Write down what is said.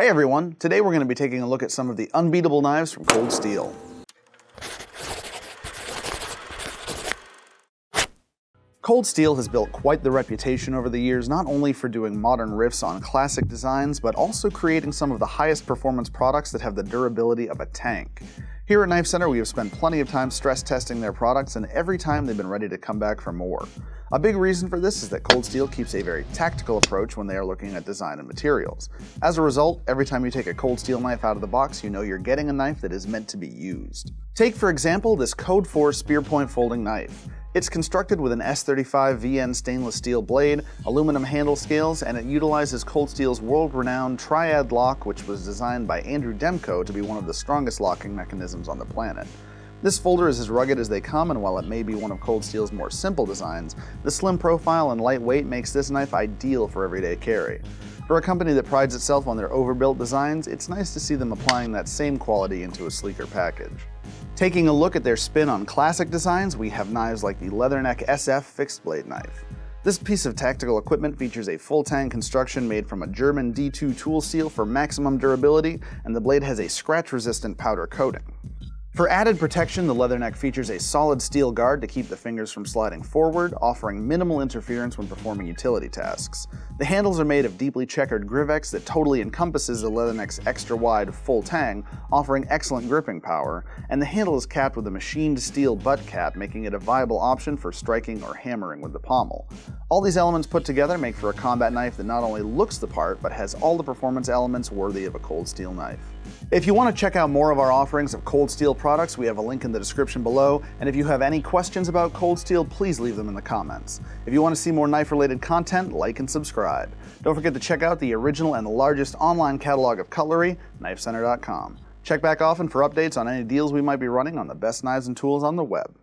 Hey everyone, today we're going to be taking a look at some of the unbeatable knives from Cold Steel. Cold Steel has built quite the reputation over the years, not only for doing modern riffs on classic designs, but also creating some of the highest performance products that have the durability of a tank. Here at KnifeCenter, we have spent plenty of time stress testing their products, and every time they've been ready to come back for more. A big reason for this is that Cold Steel keeps a very tactical approach when they are looking at design and materials. As a result, every time you take a Cold Steel knife out of the box, you know you're getting a knife that is meant to be used. Take, for example, this Code 4 spear point folding knife. It's constructed with an S35 VN stainless steel blade, aluminum handle scales, and it utilizes Cold Steel's world-renowned Triad lock, which was designed by Andrew Demko to be one of the strongest locking mechanisms on the planet. This folder is as rugged as they come, and while it may be one of Cold Steel's more simple designs, the slim profile and lightweight makes this knife ideal for everyday carry. For a company that prides itself on their overbuilt designs, it's nice to see them applying that same quality into a sleeker package. Taking a look at their spin on classic designs, we have knives like the Leatherneck SF fixed blade knife. This piece of tactical equipment features a full tang construction made from a German D2 tool steel for maximum durability, and the blade has a scratch-resistant powder coating. For added protection, the Leatherneck features a solid steel guard to keep the fingers from sliding forward, offering minimal interference when performing utility tasks. The handles are made of deeply checkered Grivex that totally encompasses the Leatherneck's extra-wide full tang, offering excellent gripping power, and the handle is capped with a machined steel butt cap, making it a viable option for striking or hammering with the pommel. All these elements put together make for a combat knife that not only looks the part, but has all the performance elements worthy of a Cold Steel knife. If you want to check out more of our offerings of Cold Steel products, we have a link in the description below, and if you have any questions about Cold Steel, please leave them in the comments. If you want to see more knife-related content, like and subscribe. Don't forget to check out the original and largest online catalog of cutlery, KnifeCenter.com. Check back often for updates on any deals we might be running on the best knives and tools on the web.